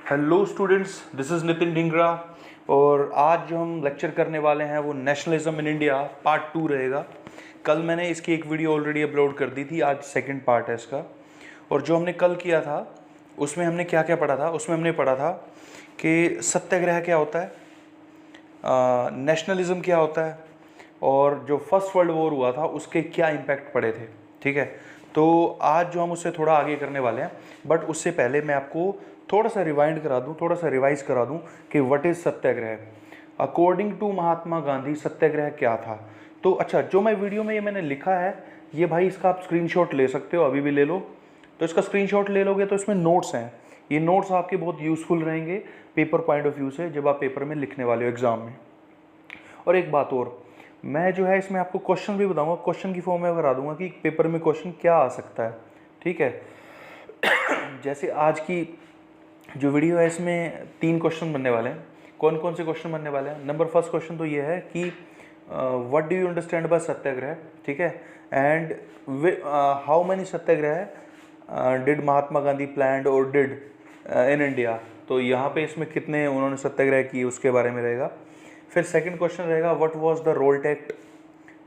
Hello students, this is Nitin Dhingra. और आज जो हम लेक्चर करने वाले हैं वो नेशनलिज्म इन इंडिया पार्ट 2 रहेगा। कल मैंने इसकी एक वीडियो ऑलरेडी अपलोड कर दी थी, आज सेकंड पार्ट है इसका। और जो हमने कल किया था उसमें हमने क्या क्या पढ़ा था, उसमें हमने पढ़ा था कि सत्याग्रह क्या होता है, नेशनलिज्म क्या होता है, और जो फर्स्ट वर्ल्ड वॉर हुआ था उसके क्या इम्पैक्ट पड़े थे। ठीक है, तो आज जो हम उससे थोड़ा आगे करने वाले हैं, बट उससे पहले मैं आपको थोड़ा सा रिवाइंड करा दूं, थोड़ा सा रिवाइज करा दूं कि what is satyagraha. According to Mahatma Gandhi satyagraha क्या था। तो अच्छा, जो मैं वीडियो में ये मैंने लिखा है, ये भाई इसका आप स्क्रीनशॉट ले सकते हो, अभी भी ले लो। तो इसका स्क्रीनशॉट ले लोगे तो इसमें नोट्स हैं, ये नोट्स आपके बहुत यूज़फुल रहेंगे पेपर पॉइंट ऑफ व्यू से, जब आप पेपर में लिखने वाले हो एग्ज़ाम में। और एक बात और, मैं जो है इसमें आपको क्वेश्चन भी बताऊंगा, क्वेश्चन की फॉर्म में बता दूंगा कि पेपर में क्वेश्चन क्या आ सकता है। ठीक है, जैसे आज की जो वीडियो है इसमें 3 क्वेश्चन बनने वाले हैं। कौन कौन से क्वेश्चन बनने वाले हैं? नंबर फर्स्ट क्वेश्चन तो ये है कि what do you understand by satyagraha. ठीक है, and how many satyagraha did Mahatma Gandhi planned और डिड इन इंडिया। तो यहाँ पे इसमें कितने उन्होंने सत्याग्रह किए उसके बारे में रहेगा। फिर सेकंड क्वेश्चन रहेगा what was the Rowlatt act,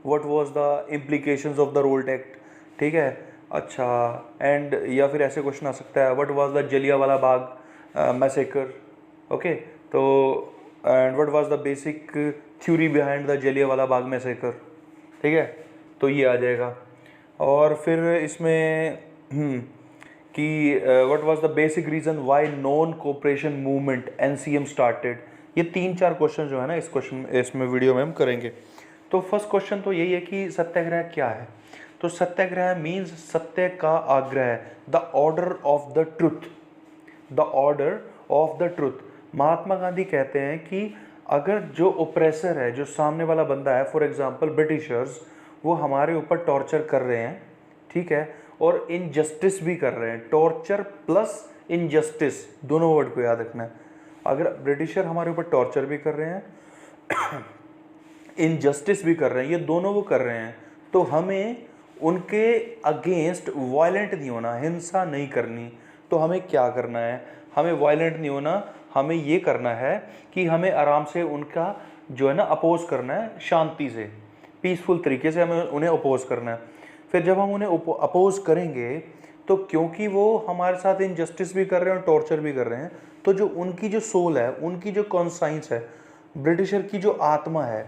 what was the implications of the Rowlatt act. ठीक है, अच्छा, एंड या फिर ऐसे क्वेश्चन आ सकता है what was the Jallianwala Bagh massacre. Okay, तो and what was the basic theory behind the Jallianwala Bagh massacre. ठीक है, तो ये आ जाएगा। और फिर इसमें कि what was the basic reason why non cooperation movement NCM started. ये 3-4 क्वेश्चन जो है ना इस क्वेश्चन इसमें वीडियो में हम करेंगे। तो फर्स्ट क्वेश्चन तो यही है कि सत्याग्रह क्या है। तो सत्याग्रह मीन्स सत्य का आग्रह, the order of the truth, the order of the truth. Mahatma Gandhi कहते हैं कि अगर जो ओप्रेसर है, जो सामने वाला बंदा है, फॉर एग्जांपल ब्रिटिशर्स, वो हमारे ऊपर टॉर्चर कर रहे हैं, ठीक है, और इनजस्टिस भी कर रहे हैं, टॉर्चर प्लस इनजस्टिस, दोनों वर्ड को याद रखना है। अगर ब्रिटिशर हमारे ऊपर टॉर्चर भी कर रहे हैं इनजस्टिस भी कर रहे हैं, ये दोनों वो कर रहे हैं, तो हमें उनके अगेंस्ट वायलेंट नहीं होना, हिंसा नहीं करनी। तो हमें क्या करना है, हमें वायलेंट नहीं होना, हमें ये करना है कि हमें आराम से उनका जो है ना अपोज करना है, शांति से, पीसफुल तरीके से हमें उन्हें अपोज करना है। फिर जब हम उन्हें अपोज करेंगे तो क्योंकि वो हमारे साथ इनजस्टिस भी कर रहे हैं और टॉर्चर भी कर रहे हैं, तो जो उनकी जो सोल है, उनकी जो कॉन्साइंस है, ब्रिटिशर की जो आत्मा है,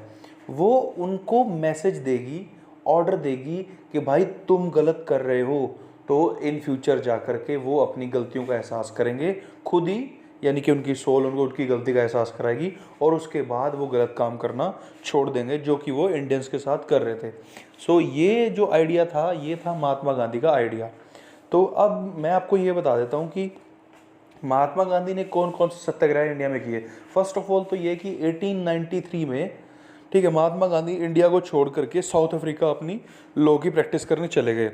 वो उनको मैसेज देगी, ऑर्डर देगी कि भाई तुम गलत कर रहे हो। तो इन फ्यूचर जा कर के वो अपनी गलतियों का एहसास करेंगे खुद ही, यानी कि उनकी सोल उनको उनकी गलती का एहसास कराएगी, और उसके बाद वो गलत काम करना छोड़ देंगे जो कि वो इंडियंस के साथ कर रहे थे। सो ये जो आइडिया था, ये था महात्मा गांधी का आइडिया। तो अब मैं आपको ये बता देता हूँ कि महात्मा गांधी ने कौन कौन से सत्याग्रह इंडिया में किए। फर्स्ट ऑफ ऑल तो ये कि 1893 में, ठीक है, महात्मा गांधी इंडिया को छोड़ करके साउथ अफ्रीका अपनी लॉ की प्रैक्टिस करने चले गए।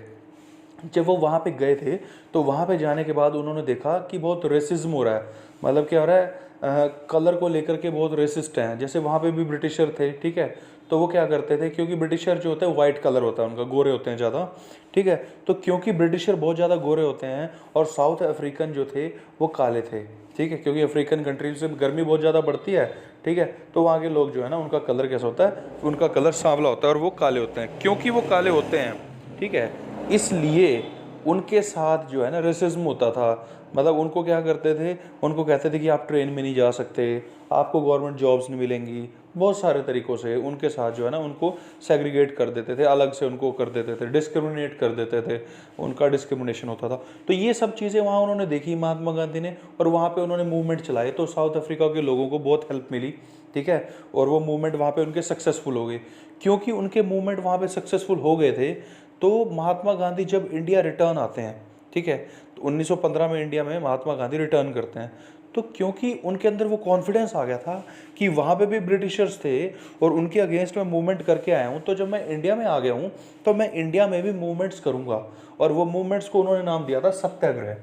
जब वो वहाँ पे गए थे तो वहाँ पे जाने के बाद उन्होंने देखा कि बहुत रेसिज्म हो रहा है, मतलब क्या हो रहा है, कलर को लेकर के बहुत रेसिस्ट हैं। जैसे वहाँ पे भी ब्रिटिशर थे, ठीक है, तो वो क्या करते थे, क्योंकि ब्रिटिशर जो होता है वाइट कलर होता है उनका, गोरे होते हैं ज़्यादा, ठीक है, तो क्योंकि ब्रिटिशर बहुत ज़्यादा गोरे होते हैं और साउथ अफ्रीकन जो थे वो काले थे, ठीक है, क्योंकि अफ्रीकन कंट्रीज से गर्मी बहुत ज़्यादा बढ़ती है, ठीक है, तो वहाँ के लोग जो है ना, उनका कलर कैसा होता है, उनका कलर सांवला होता है और वो काले होते हैं। क्योंकि वो काले होते हैं, ठीक है, इसलिए उनके साथ जो है ना रेसिज्म होता था। मतलब उनको क्या करते थे, उनको कहते थे कि आप ट्रेन में नहीं जा सकते, आपको गवर्नमेंट जॉब्स नहीं मिलेंगी, बहुत सारे तरीक़ों से उनके साथ जो है ना उनको सेग्रीगेट कर देते थे, अलग से उनको कर देते थे, डिस्क्रिमिनेट कर देते थे, उनका डिस्क्रिमिनेशन होता था। तो ये सब चीज़ें वहाँ उन्होंने देखी महात्मा गांधी ने, और वहाँ पे उन्होंने मूवमेंट चलाए, तो साउथ अफ्रीका के लोगों को बहुत हेल्प मिली, ठीक है, और वो मूवमेंट वहाँ पे उनके सक्सेसफुल हो गए। क्योंकि उनके मूवमेंट वहाँ पे सक्सेसफुल हो गए थे, तो महात्मा गांधी जब इंडिया रिटर्न आते हैं, ठीक है, तो 1915 में इंडिया में महात्मा गांधी रिटर्न करते हैं, तो क्योंकि उनके अंदर वो कॉन्फिडेंस आ गया था कि वहाँ पे भी ब्रिटिशर्स थे और उनके अगेंस्ट में मूवमेंट करके आया हूँ, तो जब मैं इंडिया में आ गया हूँ तो मैं इंडिया में भी मूवमेंट्स करूँगा। और वो मूवमेंट्स को उन्होंने नाम दिया था सत्याग्रह।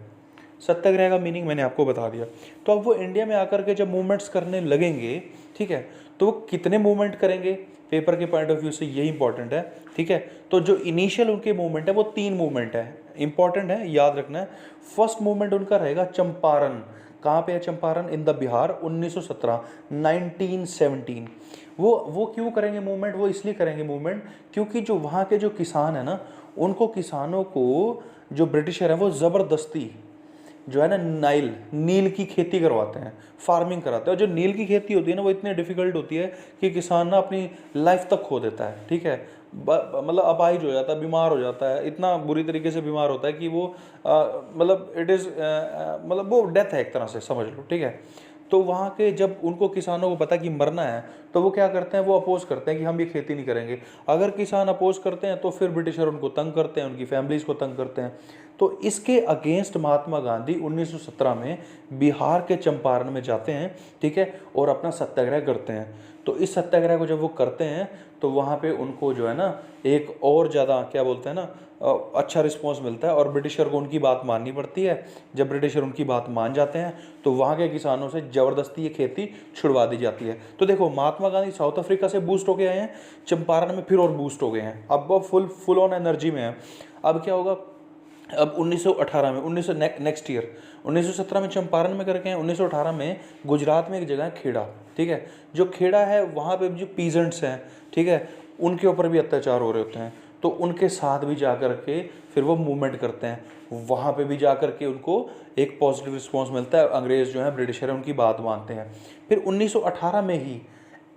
सत्याग्रह का मीनिंग मैंने आपको बता दिया। तो अब वो इंडिया में आकर के जब मूवमेंट्स करने लगेंगे, ठीक है, तो वो कितने मूवमेंट करेंगे, पेपर के पॉइंट ऑफ व्यू से यही इंपॉर्टेंट है, ठीक है। तो जो इनिशियल उनके मूवमेंट है वो 3 मूवमेंट है, इंपॉर्टेंट है, याद रखना है। फर्स्ट मूवमेंट उनका रहेगा चंपारण। कहाँ पे है चंपारण? In the Bihar, 1917, 1917। वो क्यों करेंगे मूवमेंट? वो इसलिए करेंगे मूवमेंट क्योंकि जो वहाँ के जो किसान है ना, उनको किसानों को जो ब्रिटिशर हैं वो ज़बरदस्ती जो है ना नील की खेती करवाते हैं, फार्मिंग कराते हैं। और जो नील की खेती होती है ना वो इतनी डिफिकल्ट होती है कि किसान ना अपनी लाइफ तक खो देता है, ठीक है। मतलब अपाहिज हो जाता है, बीमार हो जाता है, इतना बुरी तरीके से बीमार होता है कि वो मतलब इट इज़ मतलब वो डेथ है एक तरह से, समझ लो, ठीक है। तो वहाँ के जब उनको किसानों को पता कि मरना है तो वो क्या करते हैं, वो अपोज करते हैं कि हम ये खेती नहीं करेंगे। अगर किसान अपोज करते हैं तो फिर ब्रिटिशर उनको तंग करते हैं, उनकी फैमिलीज को तंग करते हैं। तो इसके अगेंस्ट महात्मा गांधी 1917 में बिहार के चंपारण में जाते हैं, ठीक है, और अपना सत्याग्रह करते हैं। तो इस सत्याग्रह को जब वो करते हैं तो वहाँ पे उनको जो है ना एक और ज़्यादा क्या बोलते हैं ना अच्छा रिस्पॉन्स मिलता है, और ब्रिटिशर को उनकी बात माननी पड़ती है। जब ब्रिटिशर उनकी बात मान जाते हैं तो वहाँ के किसानों से ज़बरदस्ती ये खेती छुड़वा दी जाती है। तो देखो महात्मा गांधी साउथ अफ्रीका से बूस्ट होके आए हैं, चंपारण में फिर और बूस्ट हो गए हैं, अब वो फुल ऑन एनर्जी में है। अब क्या होगा, अब 1918 में 19 नेक्स्ट ईयर 1917 में चंपारण में करके हैं, 1918 में गुजरात में एक जगह है खेड़ा, ठीक है। जो खेड़ा है वहाँ पे जो पीजेंट्स हैं, ठीक है, उनके ऊपर भी अत्याचार हो रहे होते हैं। तो उनके साथ भी जा कर के फिर वो मूवमेंट करते हैं, वहाँ पे भी जा कर के उनको एक पॉजिटिव रिस्पॉन्स मिलता है। अंग्रेज़ जो है ब्रिटिशर है उनकी बात मानते हैं। फिर 1918 में ही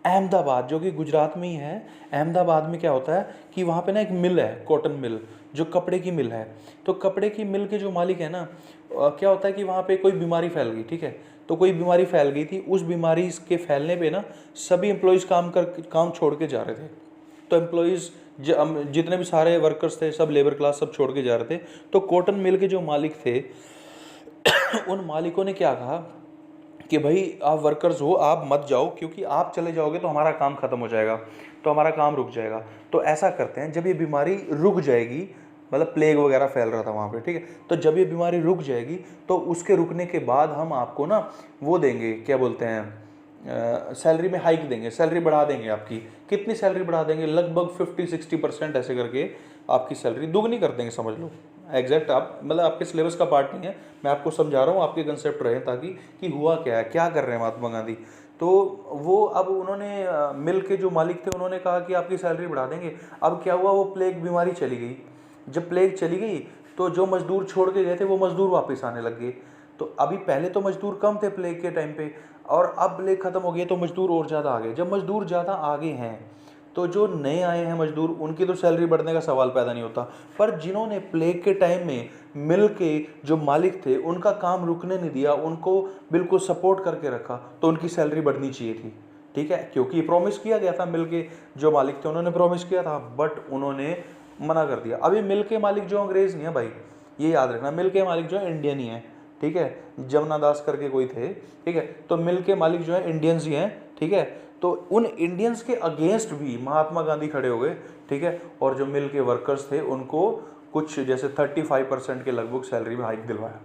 अहमदाबाद जो कि गुजरात में ही है, अहमदाबाद में क्या होता है कि वहाँ पे ना एक मिल है, कॉटन मिल, जो कपड़े की मिल है। तो कपड़े की मिल के जो मालिक है ना, क्या होता है कि वहाँ पे कोई बीमारी फैल गई, ठीक है। तो कोई बीमारी फैल गई थी, उस बीमारी के फैलने पे ना सभी एम्प्लॉयज़ काम छोड़ के जा रहे थे। तो एम्प्लॉयज़ जितने भी सारे वर्कर्स थे, सब लेबर क्लास सब छोड़ के जा रहे थे। तो कॉटन मिल के जो मालिक थे उन मालिकों ने क्या कहा कि भाई आप वर्कर्स हो, आप मत जाओ, क्योंकि आप चले जाओगे तो हमारा काम खत्म हो जाएगा, तो हमारा काम रुक जाएगा। तो ऐसा करते हैं, जब ये बीमारी रुक जाएगी, मतलब प्लेग वगैरह फैल रहा था वहाँ पे, ठीक है, तो जब ये बीमारी रुक जाएगी तो उसके रुकने के बाद हम आपको ना वो देंगे, क्या बोलते हैं, सैलरी में हाइक देंगे, सैलरी बढ़ा देंगे आपकी। कितनी सैलरी बढ़ा देंगे? लगभग 50-60% ऐसे करके आपकी सैलरी दुगनी कर देंगे, समझ लो। एग्जैक्ट आप मतलब आपके सिलेबस का पार्ट नहीं है, मैं आपको समझा रहा हूँ, आपके कंसेप्ट रहे ताकि कि हुआ क्या है, क्या कर रहे हैं महात्मा गांधी। तो वो अब उन्होंने मिल के जो मालिक थे उन्होंने कहा कि आपकी सैलरी बढ़ा देंगे। अब क्या हुआ, वो प्लेग बीमारी चली गई। जब प्लेग चली गई तो जो मजदूर छोड़ के गए थे वो मजदूर वापस आने लग गए। तो अभी पहले तो मजदूर कम थे प्लेग के टाइम पे, और अब प्लेग खत्म हो गया तो मजदूर और ज़्यादा आ गए। जब मजदूर ज़्यादा आगे हैं तो जो नए आए हैं मजदूर, उनकी तो सैलरी बढ़ने का सवाल पैदा नहीं होता। पर जिन्होंने प्लेग के टाइम में मिल के जो मालिक थे उनका काम रुकने नहीं दिया, उनको बिल्कुल सपोर्ट करके रखा, तो उनकी सैलरी बढ़नी चाहिए थी, ठीक है, क्योंकि प्रॉमिस किया गया था। मिल के जो मालिक थे उन्होंने प्रॉमिस किया था, बट उन्होंने मना कर दिया। अभी मिल के मालिक जो अंग्रेज़ नहीं है भाई, ये याद रखना, मिल के मालिक जो है इंडियन ही है, ठीक है। जमुना दास करके कोई थे, ठीक है, तो मिल के मालिक जो है इंडियंस ही हैं, ठीक है। तो उन इंडियंस के अगेंस्ट भी महात्मा गांधी खड़े हो गए, ठीक है, और जो मिल के वर्कर्स थे उनको कुछ जैसे 35% के लगभग सैलरी में हाइक दिलवाया,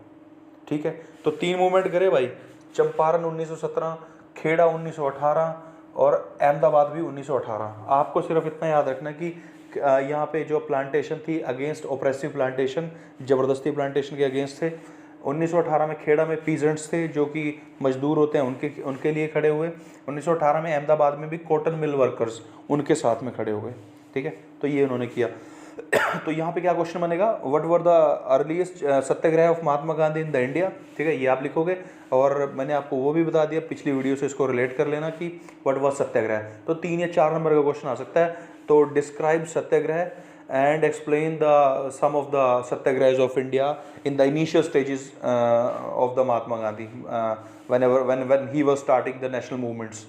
ठीक है। तो 3 मूवमेंट करे भाई, चंपारण 1917, खेड़ा 1918 और अहमदाबाद भी 1918। आपको सिर्फ इतना याद रखना कि यहाँ पे जो प्लांटेशन थी अगेंस्ट ऑपरेसिव प्लांटेशन, ज़बरदस्ती प्लांटेशन के अगेंस्ट थे। 1918 में खेड़ा में पीजेंट्स थे जो कि मजदूर होते हैं, उनके लिए खड़े हुए। 1918 में अहमदाबाद में भी कॉटन मिल वर्कर्स उनके साथ में खड़े हुए, ठीक है। तो ये उन्होंने किया। तो यहाँ पे क्या क्वेश्चन बनेगा, what were the earliest Satyagraha of Mahatma Gandhi in the India, ठीक है, ये आप लिखोगे। और मैंने आपको वो भी बता दिया पिछली वीडियो से, इसको रिलेट कर लेना कि व्हाट वाज सत्याग्रह। तो 3 या 4 नंबर का क्वेश्चन आ सकता है। तो describe Satyagraha and explain some of the satyagrahas of India in the initial stages of the Mahatma Gandhi when he was starting the national movements।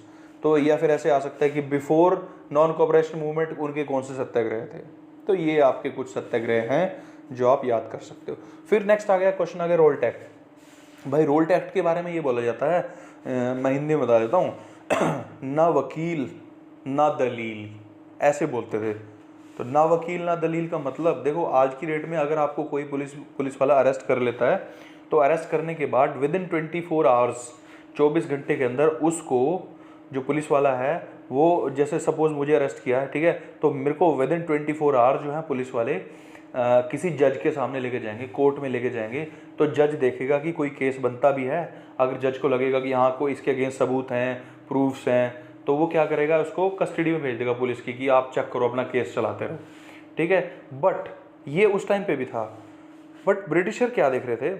तो या फिर ऐसे आ सकता है कि बिफोर नॉन कोऑपरेशन मूवमेंट उनके कौन से सत्याग्रह थे। तो ये आपके कुछ सत्याग्रह हैं जो आप याद कर सकते हो। फिर नेक्स्ट आ गया क्वेश्चन, आ गया रोल टैक्ट। भाई रोल टैक्ट के बारे में ये बोला जाता है, मैं हिंदी में बता देता हूँ, ना वकील ना दलील, ऐसे बोलते थे। तो ना वकील ना दलील का मतलब, देखो आज की डेट में अगर आपको कोई पुलिस वाला अरेस्ट कर लेता है तो अरेस्ट करने के बाद विद इन 24 आवर्स, 24 घंटे के अंदर उसको जो पुलिस वाला है वो, जैसे सपोज मुझे अरेस्ट किया है, ठीक है, तो मेरे को विद इन 24 आवर्स जो है पुलिस वाले किसी जज के सामने लेके जाएंगे, कोर्ट में लेके जाएंगे, तो जज देखेगा कि कोई केस बनता भी है। अगर जज को लगेगा कि हाँ कोई इसके अगेंस्ट सबूत हैं, प्रूफ्स हैं, तो वो क्या करेगा, उसको कस्टडी में भेज देगा पुलिस की कि आप चेक करो, अपना केस चलाते रहो, ठीक है। बट ये उस टाइम पे भी था। बट ब्रिटिशर क्या देख रहे थे,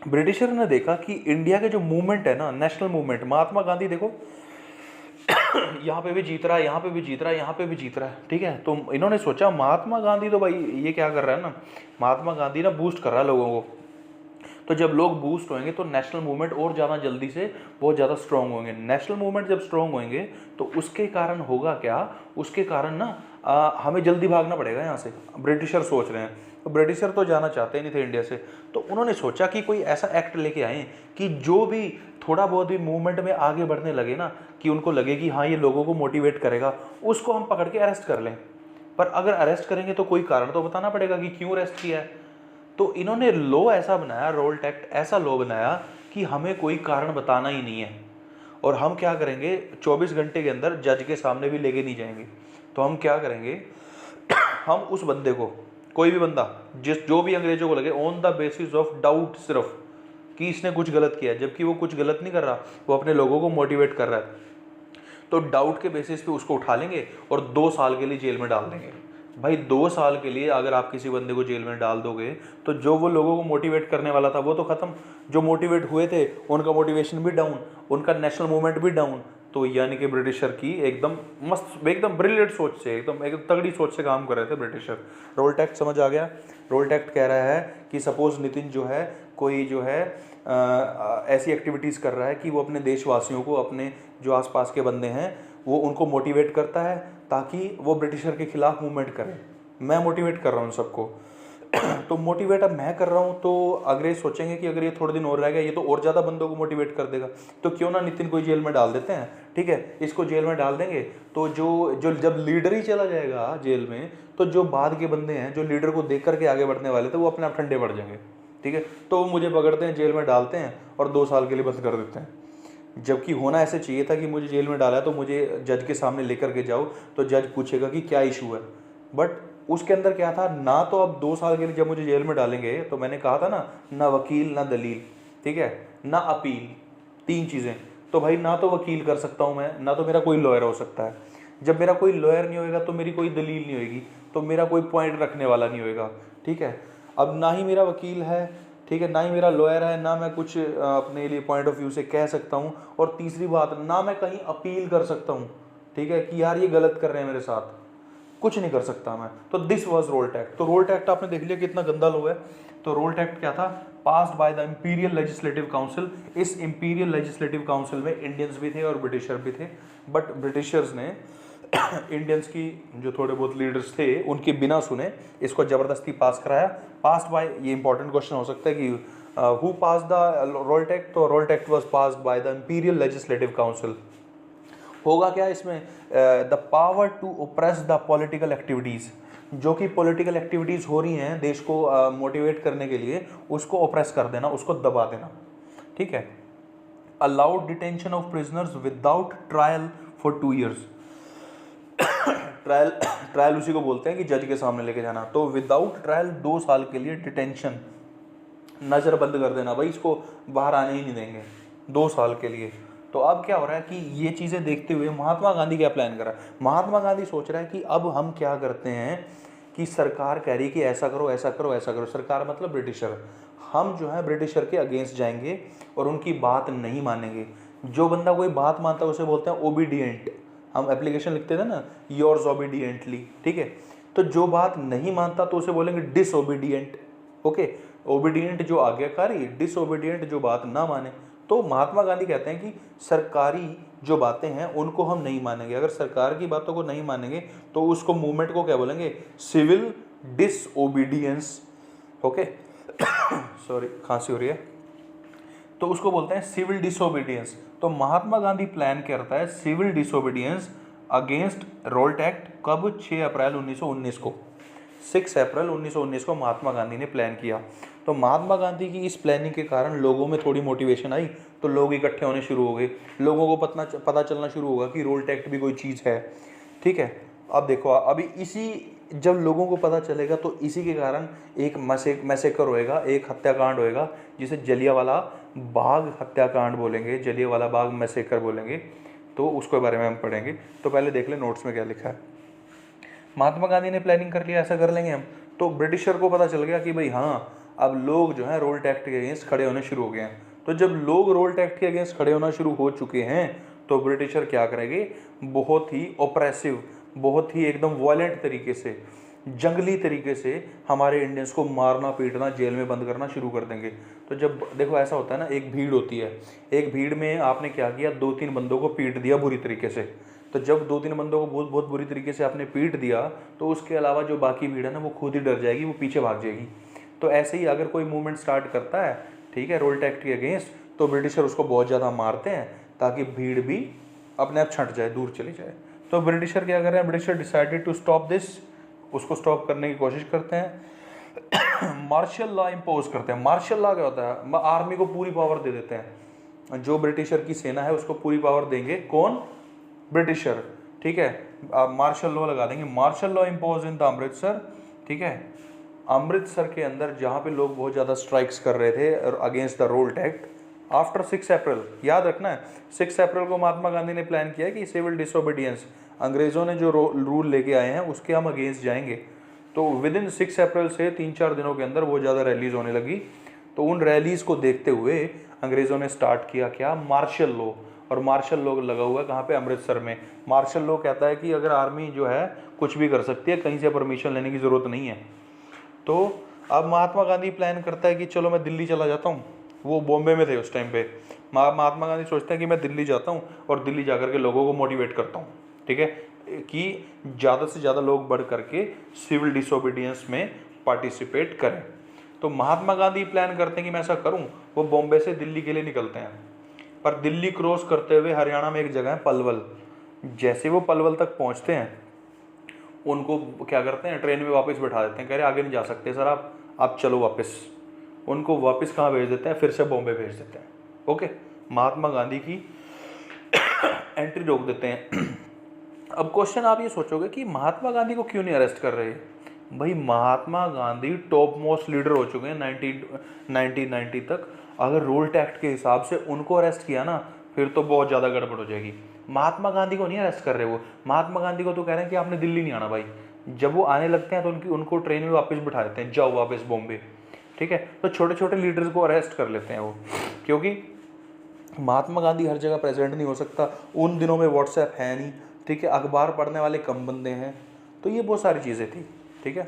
ब्रिटिशर ने देखा कि इंडिया के जो मूवमेंट है ना, नेशनल मूवमेंट, महात्मा गांधी देखो यहाँ पे भी जीत रहा है, यहाँ पे भी जीत रहा है, यहाँ पे भी जीत रहा है, ठीक है। तो इन्होंने सोचा महात्मा गांधी तो भाई ये क्या कर रहा है ना, महात्मा गांधी ना बूस्ट कर रहा है लोगों को। तो जब लोग बूस्ट होंगे तो नेशनल मूवमेंट और ज़्यादा जल्दी से बहुत ज़्यादा स्ट्रॉन्ग होंगे। नेशनल मूवमेंट जब स्ट्रॉन्ग होंगे तो उसके कारण होगा क्या, उसके कारण ना हमें जल्दी भागना पड़ेगा यहाँ से, ब्रिटिशर सोच रहे हैं। तो ब्रिटिशर तो जाना चाहते नहीं थे इंडिया से, तो उन्होंने सोचा कि कोई ऐसा एक्ट लेके आए कि जो भी थोड़ा बहुत भी मूवमेंट में आगे बढ़ने लगे ना, कि उनको लगे कि हाँ ये लोगों को मोटिवेट करेगा, उसको हम पकड़ के अरेस्ट कर लें। पर अगर अरेस्ट करेंगे तो कोई कारण तो बताना पड़ेगा कि क्यों अरेस्ट किया है। तो इन्होंने लॉ ऐसा बनाया, रोल्ट एक्ट ऐसा लॉ बनाया कि हमें कोई कारण बताना ही नहीं है, और हम क्या करेंगे 24 घंटे के अंदर जज के सामने भी लेके नहीं जाएंगे। तो हम क्या करेंगे, हम उस बंदे को, कोई भी बंदा जो भी अंग्रेजों को लगे, on the basis of doubt, सिर्फ कि इसने कुछ गलत किया है, जबकि वो कुछ गलत नहीं कर रहा, वो अपने लोगों को मोटिवेट कर रहा है, तो डाउट के बेसिस पे उसको उठा लेंगे और 2 साल के लिए जेल में डाल देंगे। भाई 2 साल के लिए अगर आप किसी बंदे को जेल में डाल दोगे तो जो वो लोगों को मोटिवेट करने वाला था वो तो खत्म, जो मोटिवेट हुए थे उनका मोटिवेशन भी डाउन, उनका नेशनल मूवमेंट भी डाउन। तो यानी कि ब्रिटिशर की एकदम मस्त, एकदम ब्रिलियंट सोच से, एकदम तगड़ी सोच से काम कर रहे थे ब्रिटिशर। रोल्ट एक्ट समझ आ गया। रोल्ट एक्ट कह रहा है कि सपोज नितिन जो है, कोई जो है ऐसी एक्टिविटीज़ कर रहा है कि वो अपने देशवासियों को, अपने जो आसपास के बंदे हैं वो उनको मोटिवेट करता है ताकि वो ब्रिटिशर के खिलाफ मूवमेंट करें। मैं मोटिवेट कर रहा हूँ सबको तो मोटिवेट अब मैं कर रहा हूँ, तो अंग्रेज सोचेंगे कि अगर ये थोड़े दिन और रह गया ये तो और ज़्यादा बंदों को मोटिवेट कर देगा, तो क्यों ना नितिन को जेल में डाल देते हैं, ठीक है, इसको जेल में डाल देंगे। तो जो जो जब लीडर ही चला जाएगा जेल में, तो जो बाद के बंदे हैं जो लीडर को देख करके आगे बढ़ने वाले थे वो अपने आप ठंडे पड़ जाएंगे, ठीक है। तो वो मुझे पकड़ते हैं, जेल में डालते हैं और 2 साल के लिए बंद कर देते हैं। जबकि होना ऐसे चाहिए था कि मुझे जेल में डाला है तो मुझे जज के सामने लेकर के जाओ, तो जज पूछेगा कि क्या इशू है। बट उसके अंदर क्या था ना, तो अब 2 साल के लिए जब मुझे जेल में डालेंगे तो मैंने कहा था ना वकील ना दलील, ठीक है, ना अपील, 3 चीज़ें। तो भाई ना तो वकील कर सकता हूँ मैं, ना तो मेरा कोई लॉयर हो सकता है। जब मेरा कोई लॉयर नहीं होएगा तो मेरी कोई दलील नहीं होएगी, तो मेरा कोई पॉइंट रखने वाला नहीं होएगा, ठीक है। अब ना ही मेरा वकील है, ठीक है, ना ही मेरा लॉयर है, ना मैं कुछ अपने लिए पॉइंट ऑफ व्यू से कह सकता हूँ, और तीसरी बात, ना मैं कहीं अपील कर सकता हूँ, ठीक है, कि यार ये गलत कर रहे हैं मेरे साथ, कुछ नहीं कर सकता मैं। तो दिस वाज रोल्ट एक्ट। तो रोल्ट एक्ट आपने देख लिया कितना गंदा लॉ है। तो रोल्ट एक्ट क्या था, passed by the imperial legislative council. इस इंपीरियल लेजिस्लेटिव काउंसिल में इंडियंस भी थे और ब्रिटिशर भी थे, बट ब्रिटिशर्स ने इंडियंस की जो थोड़े बहुत लीडर्स थे उनके बिना सुने इसको जबरदस्ती पास कराया। पास्ड बाय, ये इंपॉर्टेंट क्वेश्चन हो सकता है कि who pass the Rowlatt act, तो Rowlatt act was passed by the imperial legislative council. होगा क्या इसमें, the power to oppress the political activities, जो कि पॉलिटिकल एक्टिविटीज़ हो रही हैं देश को मोटिवेट करने के लिए, उसको ओप्रेस कर देना, उसको दबा देना, ठीक है। Allowed detention of prisoners without trial for 2 years। Trial उसी को बोलते हैं कि जज के सामने लेके जाना। तो विदाउट ट्रायल 2 साल के लिए डिटेंशन, नज़र बंद कर देना, भाई इसको बाहर आने ही नहीं देंगे 2 साल के लिए। तो अब क्या हो रहा है कि ये चीज़ें देखते हुए महात्मा गांधी क्या प्लान कर रहा है, महात्मा गांधी सोच रहा है कि अब हम क्या करते हैं कि सरकार कह रही कि ऐसा करो ऐसा करो ऐसा करो, सरकार मतलब ब्रिटिशर, हम जो है ब्रिटिशर के अगेंस्ट जाएंगे और उनकी बात नहीं मानेंगे। जो बंदा कोई बात मानता है उसे बोलते हैं ओबीडियंट। हम एप्लीकेशन लिखते थे ना, योर्स ओबीडियंटली, ठीक है। तो जो बात नहीं मानता तो उसे बोलेंगे डिसओबीडियंट, ओके। ओबीडियंट जो आज्ञाकारी, डिसओबीडियंट जो बात ना माने। तो महात्मा गांधी कहते हैं कि सरकारी जो बातें हैं उनको हम नहीं मानेंगे। अगर सरकार की बातों को नहीं मानेंगे तो उसको मूवमेंट को क्या बोलेंगे, सिविल डिसओबीडियंस, ओके। सॉरी खांसी हो रही है, तो उसको बोलते हैं सिविल डिसओबीडियंस। तो महात्मा गांधी प्लान करता है civil disobedience against Raoult act, कब, 6 अप्रैल 1919 को। 6 अप्रैल 1919 को महात्मा गांधी ने प्लान किया। तो महात्मा गांधी की इस प्लानिंग के कारण लोगों में थोड़ी मोटिवेशन आई, तो लोग इकट्ठे होने शुरू हो गए, लोगों को पता चलना शुरू होगा कि रोल्ट एक्ट भी कोई चीज़ है, ठीक है। अब देखो, अभी इसी जब लोगों को पता चलेगा तो इसी के कारण एक मैसेकर होएगा, एक हत्याकांड होएगा जिसे जलियांवाला बाग हत्याकांड बोलेंगे, जलियांवाला बाग मैसेकर बोलेंगे। तो उसके बारे में हम पढ़ेंगे। तो पहले देख ले नोट्स में क्या लिखा है। महात्मा गांधी ने प्लानिंग कर लिया ऐसा कर लेंगे हम। तो ब्रिटिशर को पता चल गया कि भाई हाँ, अब लोग जो है रोल टैक्स के अगेंस्ट खड़े होने शुरू हो गए हैं। तो जब लोग रोल टैक्स के अगेंस्ट खड़े होना शुरू हो चुके हैं तो ब्रिटिशर क्या करेंगे, बहुत ही ऑपरेसिव, बहुत ही एकदम वायलेंट तरीके से, जंगली तरीके से हमारे इंडियंस को मारना पीटना, जेल में बंद करना शुरू कर देंगे। तो जब देखो ऐसा होता है ना, एक भीड़ होती है, एक भीड़ में आपने क्या किया, 2-3 बंदों को पीट दिया बुरी तरीके से। तो जब 2-3 बंदों को बहुत बहुत बुरी तरीके से आपने पीट दिया तो उसके अलावा जो बाकी भीड़ है ना वो खुद ही डर जाएगी, वो पीछे भाग जाएगी। तो ऐसे ही अगर कोई मूवमेंट स्टार्ट करता है, ठीक है, रोल टैक्स के अगेंस्ट, तो ब्रिटिशर उसको बहुत ज़्यादा मारते हैं ताकि भीड़ भी अपने आप छंट जाए, दूर चली जाए। तो ब्रिटिशर क्या कर रहे हैं, britisher decided to stop this, उसको स्टॉप करने की कोशिश करते हैं। मार्शल लॉ इम्पोज करते हैं। मार्शल लॉ क्या होता है, आर्मी को पूरी पावर दे देते हैं, जो ब्रिटिशर की सेना है उसको पूरी पावर देंगे, कौन, ब्रिटिशर, ठीक है। आप मार्शल लॉ लगा देंगे, martial law impose in the Amritsar, ठीक है। अमृतसर के अंदर जहाँ पे लोग बहुत ज़्यादा स्ट्राइक्स कर रहे थे against the Rowlatt tax, after 6 April, याद रखना है 6 अप्रैल को महात्मा गांधी ने प्लान किया कि सिविल डिसोबीडियंस, अंग्रेज़ों ने जो रूल लेके आए हैं उसके हम अगेंस्ट जाएंगे। तो विद इन 6 अप्रैल से 3-4 दिनों के अंदर बहुत ज़्यादा रैलीज होने लगी। तो उन रैलीज को देखते हुए अंग्रेज़ों ने स्टार्ट किया क्या, मार्शल लॉ। और मार्शल लॉ लगा हुआ है कहाँ पे, अमृतसर में। मार्शल लॉ कहता है कि अगर आर्मी जो है कुछ भी कर सकती है, कहीं से परमिशन लेने की ज़रूरत नहीं है। तो अब महात्मा गांधी प्लान करता है कि चलो मैं दिल्ली चला जाता हूँ, वो बॉम्बे में थे उस टाइम पे। महात्मा गांधी सोचते हैं कि मैं दिल्ली जाता हूँ और दिल्ली जाकर के लोगों को मोटिवेट करता हूँ, ठीक है, कि ज़्यादा से ज़्यादा लोग बढ़ करके सिविल डिसोबीडियंस में पार्टिसिपेट करें। तो महात्मा गांधी प्लान करते हैं कि मैं ऐसा करूँ, वो बॉम्बे से दिल्ली के लिए निकलते हैं। पर दिल्ली क्रॉस करते हुए हरियाणा में एक जगह है पलवल। जैसे वो पलवल तक पहुँचते हैं, उनको क्या करते हैं, ट्रेन में वापस बैठा देते हैं, कह रहे आगे नहीं जा सकते सर आप चलो वापस। उनको वापस कहाँ भेज देते हैं, फिर से बॉम्बे भेज देते हैं। ओके, महात्मा गांधी की एंट्री रोक देते हैं। अब क्वेश्चन आप ये सोचोगे कि महात्मा गांधी को क्यों नहीं अरेस्ट कर रहे हैं। भाई Mahatma Gandhi top most leader हो चुके हैं 1990 तक। अगर रोल टैक्स के हिसाब से उनको अरेस्ट किया ना, फिर तो बहुत ज़्यादा गड़बड़ हो जाएगी। महात्मा गांधी को नहीं अरेस्ट कर रहे वो, महात्मा गांधी को तो कह रहे हैं कि आपने दिल्ली नहीं आना भाई। जब वो आने लगते हैं तो उनको ट्रेन में वापस बिठा देते हैं, जाओ वापस बॉम्बे, ठीक है। तो छोटे छोटे लीडर्स को अरेस्ट कर लेते हैं वो, क्योंकि महात्मा गांधी हर जगह प्रेजेंट नहीं हो सकता। उन दिनों में व्हाट्सएप है नहीं, ठीक है, अखबार पढ़ने वाले कम बंदे हैं, तो ये बहुत सारी चीज़ें थी, ठीक है।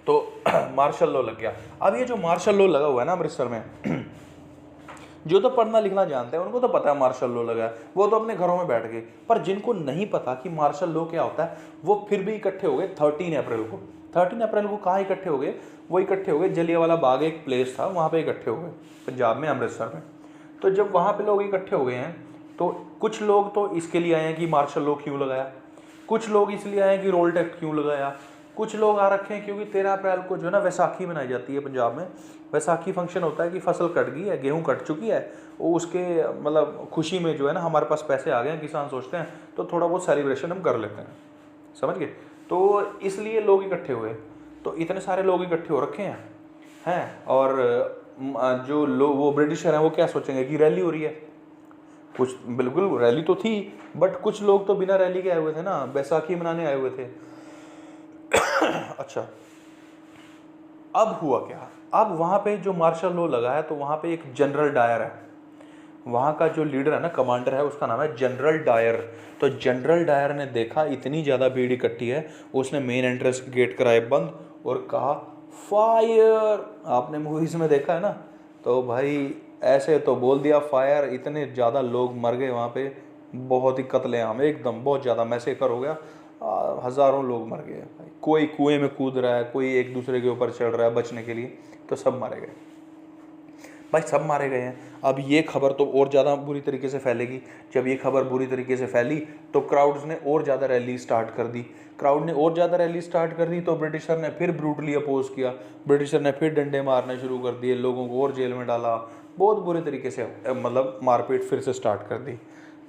तो मार्शल लॉ लग गया। अब ये जो मार्शल लॉ लगा हुआ है ना अमृतसर में, जो तो पढ़ना लिखना जानते हैं उनको तो पता है मार्शल लॉ लगा है, वो तो अपने घरों में बैठ गए। पर जिनको नहीं पता कि मार्शल लॉ क्या होता है, वो फिर भी इकट्ठे हो गए 13 अप्रैल को। 13 अप्रैल को कहाँ इकट्ठे हो गए, वो इकट्ठे हो गए जलियांवाला बाग, एक प्लेस था वहाँ पे इकट्ठे हो गए, पंजाब में, अमृतसर में। तो जब वहाँ पे लोग इकट्ठे हो गए हैं, तो कुछ लोग तो इसके लिए आए हैं कि मार्शल लॉ क्यों लगाया, कुछ लोग इसलिए आए हैं कि रोल टैक्स क्यों लगाया, कुछ लोग आ रखे हैं क्योंकि 13 अप्रैल को जो है ना वैसाखी मनाई जाती है पंजाब में। वैसाखी फंक्शन होता है कि फसल कट गई है, गेहूं कट चुकी है, वो उसके मतलब खुशी में जो है ना हमारे पास पैसे आ गए हैं, किसान सोचते हैं तो थोड़ा बहुत सेलिब्रेशन हम कर लेते हैं, समझ गए। तो इसलिए लोग इकट्ठे हुए। तो इतने सारे लोग इकट्ठे हो रखे हैं और जो लोग वो ब्रिटिशर हैं वो क्या सोचेंगे कि रैली हो रही है। कुछ बिल्कुल रैली तो थी, बट कुछ लोग तो बिना रैली के आए हुए थे ना, बैसाखी मनाने आए हुए थे। अच्छा, अब हुआ क्या, अब वहाँ पे जो मार्शल लॉ लगा है तो वहाँ पे एक जनरल डायर है, वहाँ का जो लीडर है ना, कमांडर है, उसका नाम है जनरल डायर। तो जनरल डायर ने देखा इतनी ज़्यादा भीड़ इकट्ठी है, उसने मेन एंट्रेंस गेट कराए बंद और कहा फायर। आपने मूवीज़ में देखा है ना, तो भाई ऐसे तो बोल दिया फायर, इतने ज़्यादा लोग मर गए वहाँ पे, बहुत ही कत्लेआम, एकदम बहुत ज़्यादा मैसेकर हो गया, हज़ारों लोग मर गए भाई। कोई कुएं में कूद रहा है, कोई एक दूसरे के ऊपर चढ़ रहा है बचने के लिए, तो सब मारे गए भाई, सब मारे गए हैं। अब ये खबर तो और ज़्यादा बुरी तरीके से फैलेगी। जब ये खबर बुरी तरीके से फैली तो क्राउड्स ने और ज़्यादा रैली स्टार्ट कर दी। क्राउड ने और ज़्यादा रैली स्टार्ट कर दी तो ब्रिटिशर ने फिर ब्रूटली अपोज किया, ब्रिटिशर ने फिर डंडे मारने शुरू कर दिए, लोगों को और जेल में डाला, बहुत बुरे तरीके से मतलब मारपीट फिर से स्टार्ट कर दी।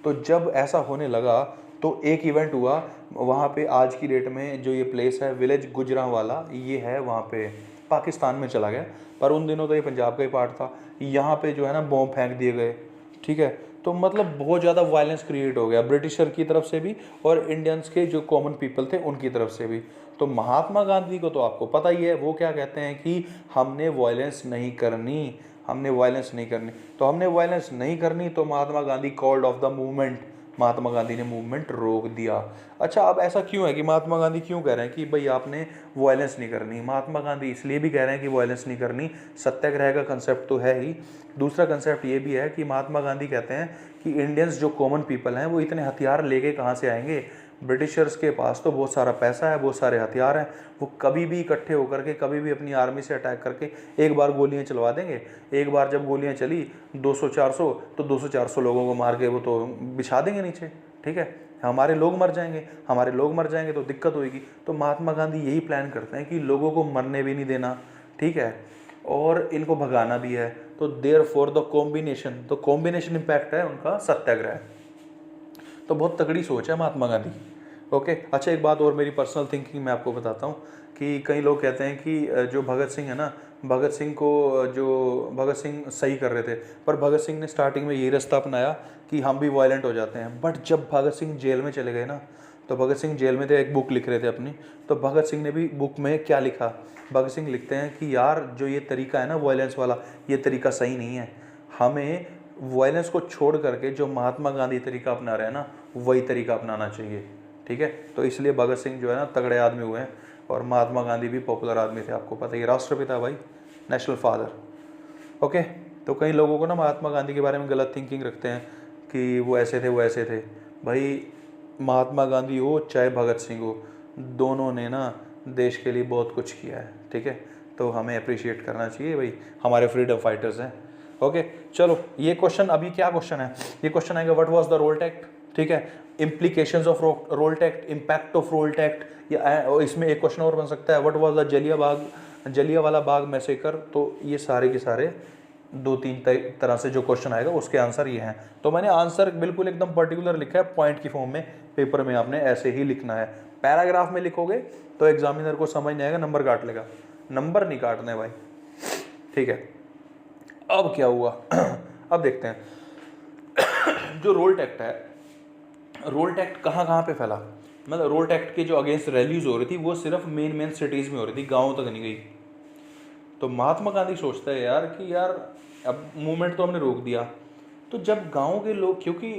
तो जब ऐसा होने लगा तो एक इवेंट हुआ वहाँ पे, आज की डेट में जो ये प्लेस है विलेज गुजरांवाला, ये है वहाँ पे पाकिस्तान में चला गया, पर उन दिनों तो ये पंजाब का ही पार्ट था। यहाँ पे जो है ना बॉम्ब फेंक दिए गए, ठीक है। तो मतलब बहुत ज़्यादा वायलेंस क्रिएट हो गया ब्रिटिशर की तरफ से भी और इंडियंस के जो कॉमन पीपल थे उनकी तरफ से भी। तो महात्मा गांधी को तो आपको पता ही है, वो क्या कहते हैं कि हमने वायलेंस नहीं करनी, हमने वायलेंस नहीं करनी। तो हमने वायलेंस नहीं करनी, तो Mahatma Gandhi called off the movement, Mahatma Gandhi ने मूवमेंट रोक दिया। अच्छा, अब ऐसा क्यों है कि महात्मा गांधी क्यों कह रहे हैं कि भाई आपने वायलेंस नहीं करनी? महात्मा गांधी इसलिए भी कह रहे हैं कि वायलेंस नहीं करनी, सत्याग्रह का कंसेप्ट तो है ही, दूसरा कंसेप्ट ये भी है कि महात्मा गांधी कहते हैं कि इंडियंस जो कॉमन पीपल हैं वो इतने हथियार लेके कहाँ से आएंगे? ब्रिटिशर्स के पास तो बहुत सारा पैसा है, बहुत सारे हथियार हैं, वो कभी भी इकट्ठे होकर के कभी भी अपनी आर्मी से अटैक करके एक बार गोलियां चलवा देंगे। एक बार जब गोलियां चली 200-400, तो 200-400 लोगों को मार के वो तो बिछा देंगे नीचे, ठीक है। हमारे लोग मर जाएंगे, हमारे लोग मर जाएंगे तो दिक्कत होगी। तो महात्मा गांधी यही प्लान करते हैं कि लोगों को मरने भी नहीं देना, ठीक है, और इनको भगाना भी है। तो देयर फॉर द कॉम्बिनेशन, तो कॉम्बिनेशन इम्पैक्ट है उनका सत्याग्रह। तो बहुत तगड़ी सोच है महात्मा गांधी। ओके, अच्छा एक बात और मेरी पर्सनल थिंकिंग मैं आपको बताता हूँ कि कई लोग कहते हैं कि जो भगत सिंह है ना, भगत सिंह को जो भगत सिंह सही कर रहे थे, पर भगत सिंह ने स्टार्टिंग में यही रास्ता अपनाया कि हम भी वायलेंट हो जाते हैं। बट जब भगत सिंह जेल में चले गए ना, तो भगत सिंह जेल में थे, एक बुक लिख रहे थे अपनी, तो भगत सिंह ने भी बुक में क्या लिखा? भगत सिंह लिखते हैं कि यार जो ये तरीका है ना वायलेंस वाला, ये तरीका सही नहीं है, हमें वायलेंस को छोड़ करके जो महात्मा गांधी तरीका अपना रहे हैं ना, वही तरीका अपनाना चाहिए, ठीक है। तो इसलिए भगत सिंह जो है ना तगड़े आदमी हुए हैं, और महात्मा गांधी भी पॉपुलर आदमी थे, आपको पता ही, राष्ट्रपिता भाई, नेशनल फादर। ओके, तो कई लोगों को ना महात्मा गांधी के बारे में गलत थिंकिंग रखते हैं कि वो ऐसे थे वो ऐसे थे। भाई महात्मा गांधी हो चाहे भगत सिंह हो, दोनों ने ना देश के लिए बहुत कुछ किया है, ठीक है। तो हमें अप्रिशिएट करना चाहिए भाई, हमारे फ्रीडम फाइटर्स हैं। ओके, चलो ये क्वेश्चन, अभी क्या क्वेश्चन है? ये क्वेश्चन आएगा what was the Rowlatt act, ठीक है, implications of Rowlatt act, impact of Rowlatt act, या इसमें एक क्वेश्चन और बन सकता है what was the Jallianwala Bagh massacre. तो ये सारे के सारे 2-3 तरह से जो क्वेश्चन आएगा उसके आंसर ये हैं। तो मैंने आंसर बिल्कुल एकदम पर्टिकुलर लिखा है, पॉइंट की फॉर्म में, पेपर में आपने ऐसे ही लिखना है। पैराग्राफ में लिखोगे तो एग्जामिनर को समझ नहीं आएगा, नंबर काट लेगा, नंबर नहीं काटने भाई, ठीक है। अब क्या हुआ अब देखते हैं जो रोल एक्ट है, रोल एक्ट कहाँ कहाँ पे फैला? मतलब रोल एक्ट के जो अगेंस्ट रैलीज हो रही थी वो सिर्फ मेन सिटीज में हो रही थी, गाँव तक नहीं गई। तो महात्मा गांधी सोचता है यार कि यार अब मूवमेंट तो हमने रोक दिया, तो जब गांव के लोग, क्योंकि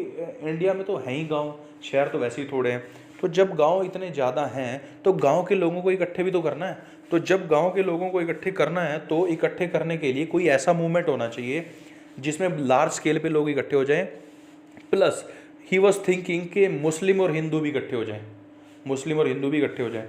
इंडिया में तो हैं ही गांव, शहर तो वैसे ही थोड़े हैं, तो जब गांव इतने ज़्यादा हैं तो गांव के लोगों को इकट्ठे भी तो करना है। तो जब गांव के लोगों को इकट्ठे करना है तो इकट्ठे करने के लिए कोई ऐसा मूवमेंट होना चाहिए जिसमें लार्ज स्केल पे लोग इकट्ठे हो जाएं, प्लस ही वॉज थिंकिंग कि मुस्लिम और हिंदू भी इकट्ठे हो जाएं, मुस्लिम और हिंदू भी इकट्ठे हो जाएं।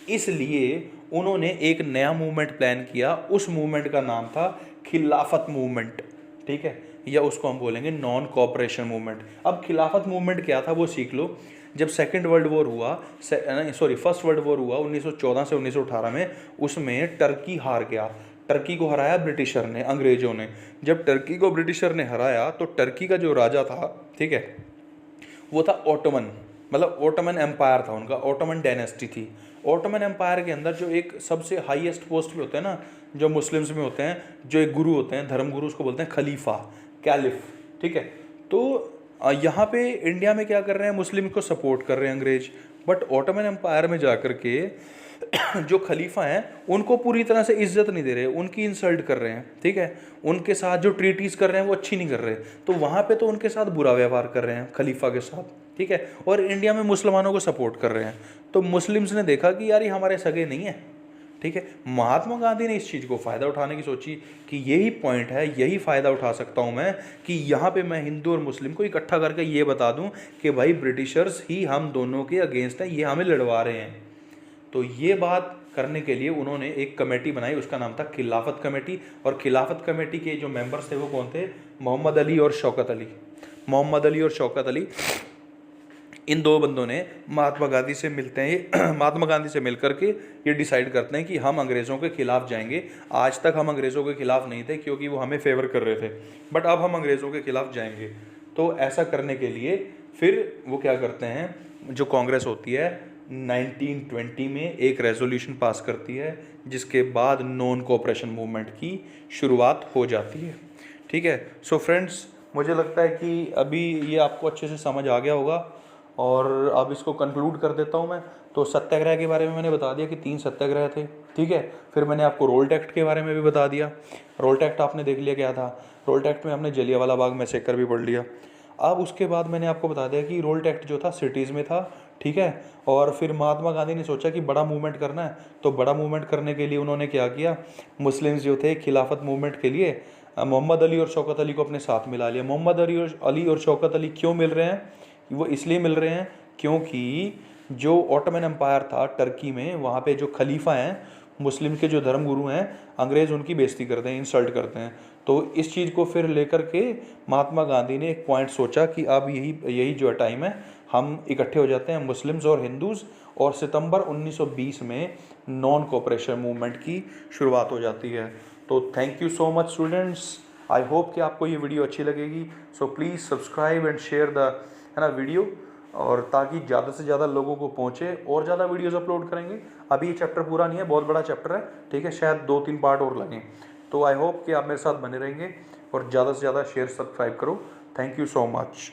इसलिए उन्होंने एक नया मूवमेंट प्लान किया, उस मूवमेंट का नाम था खिलाफत मूवमेंट, ठीक है, या उसको हम बोलेंगे नॉन कोऑपरेशन मूवमेंट। अब खिलाफत मूवमेंट क्या था वो सीख लो। जब सेकेंड वर्ल्ड वॉर हुआ, फर्स्ट वर्ल्ड वॉर हुआ 1914 से 1918 में, उसमें टर्की हार गया। टर्की को हराया ब्रिटिशर ने, अंग्रेजों ने। जब टर्की को ब्रिटिशर ने हराया तो टर्की का जो राजा था, ठीक है, वो था ओटोमन, मतलब ओटोमन एम्पायर था उनका, ओटोमन डायनेस्टी थी। ओटोमन एम्पायर के अंदर जो एक सबसे हाईएस्ट पोस्ट पे होते हैं ना, जो मुस्लिम्स में होते हैं, जो एक गुरु होते हैं, धर्म गुरु, उसको बोलते हैं खलीफा, कैलिफ, ठीक है। तो यहाँ पे इंडिया में क्या कर रहे हैं, मुस्लिम को सपोर्ट कर रहे हैं अंग्रेज, बट ओटोमन एम्पायर में जाकर के जो खलीफा हैं उनको पूरी तरह से इज्जत नहीं दे रहे, उनकी इंसल्ट कर रहे हैं, ठीक है, उनके साथ जो ट्रीटीज कर रहे हैं वो अच्छी नहीं कर रहे। तो वहाँ पे तो उनके साथ बुरा व्यवहार कर रहे हैं खलीफा के साथ, ठीक है, और इंडिया में मुसलमानों को सपोर्ट कर रहे हैं। तो मुस्लिम्स ने देखा कि यार ये हमारे सगे नहीं है, ठीक है। महात्मा गांधी ने इस चीज़ को फ़ायदा उठाने की सोची कि यही पॉइंट है, यही फ़ायदा उठा सकता हूँ मैं कि यहाँ पे मैं हिंदू और मुस्लिम को इकट्ठा करके ये बता दूँ कि भाई ब्रिटिशर्स ही हम दोनों के अगेंस्ट हैं, ये हमें लड़वा रहे हैं। तो ये बात करने के लिए उन्होंने एक कमेटी बनाई, उसका नाम था खिलाफत कमेटी। और खिलाफत कमेटी के जो मेंबर्स थे वो कौन थे? मोहम्मद अली और शौकत अली। मोहम्मद अली और शौकत अली, इन दो बंदों ने महात्मा गांधी से मिलते हैं, महात्मा गांधी से मिलकर के ये डिसाइड करते हैं कि हम अंग्रेज़ों के खिलाफ जाएंगे। आज तक हम अंग्रेज़ों के खिलाफ नहीं थे क्योंकि वो हमें फेवर कर रहे थे, बट अब हम अंग्रेज़ों के खिलाफ जाएंगे। तो ऐसा करने के लिए फिर वो क्या करते हैं, जो कांग्रेस होती है 1920 में एक रेजोल्यूशन पास करती है, जिसके बाद नॉन कोऑपरेशन मूवमेंट की शुरुआत हो जाती है। ठीक है। सो फ्रेंड्स, मुझे लगता है कि अभी ये आपको अच्छे से समझ आ गया होगा, और अब इसको कंक्लूड कर देता हूँ मैं। तो सत्याग्रह के बारे में मैंने बता दिया कि 3 सत्याग्रह थे। ठीक है। फिर मैंने आपको रोल्ट एक्ट के बारे में भी बता दिया। रोल्ट एक्ट आपने देख लिया क्या था। रोल्ट एक्ट में हमने जलियांवाला बाग मैसेकर भी पढ़ लिया। अब उसके बाद मैंने आपको बता दिया कि रोल्ट एक्ट जो था सिटीज़ में था। ठीक है। और फिर महात्मा गांधी ने सोचा कि बड़ा मूवमेंट करना है, तो बड़ा मूवमेंट करने के लिए उन्होंने क्या किया, मुस्लिम्स जो थे खिलाफत मूवमेंट के लिए मोहम्मद अली और शौकत अली को अपने साथ मिला लिया। मोहम्मद अली और शौकत अली क्यों मिल रहे हैं, वो इसलिए मिल रहे हैं क्योंकि जो ऑटोमन एम्पायर था टर्की में, वहाँ पे जो खलीफा हैं, मुस्लिम के जो धर्मगुरु हैं, अंग्रेज़ उनकी बेइज्जती करते हैं, इंसल्ट करते हैं। तो इस चीज़ को फिर लेकर के महात्मा गांधी ने एक पॉइंट सोचा कि अब यही जो टाइम है, हम इकट्ठे हो जाते हैं मुस्लिम्स और हिंदूज़, और सितंबर 1920 में नॉन कोऑपरेशन मूवमेंट की शुरुआत हो जाती है। तो thank you so much students. I hope कि आपको ये वीडियो अच्छी लगेगी। So please subscribe and share the video, और ताकि ज़्यादा से ज़्यादा लोगों को पहुँचे, और ज़्यादा वीडियोज़ अपलोड करेंगे। अभी ये चैप्टर पूरा नहीं है, बहुत बड़ा चैप्टर है। ठीक है। शायद 2-3 पार्ट और लगें। तो आई होप कि आप मेरे साथ बने रहेंगे, और ज़्यादा से ज़्यादा शेयर सब्सक्राइब करो। Thank you so much.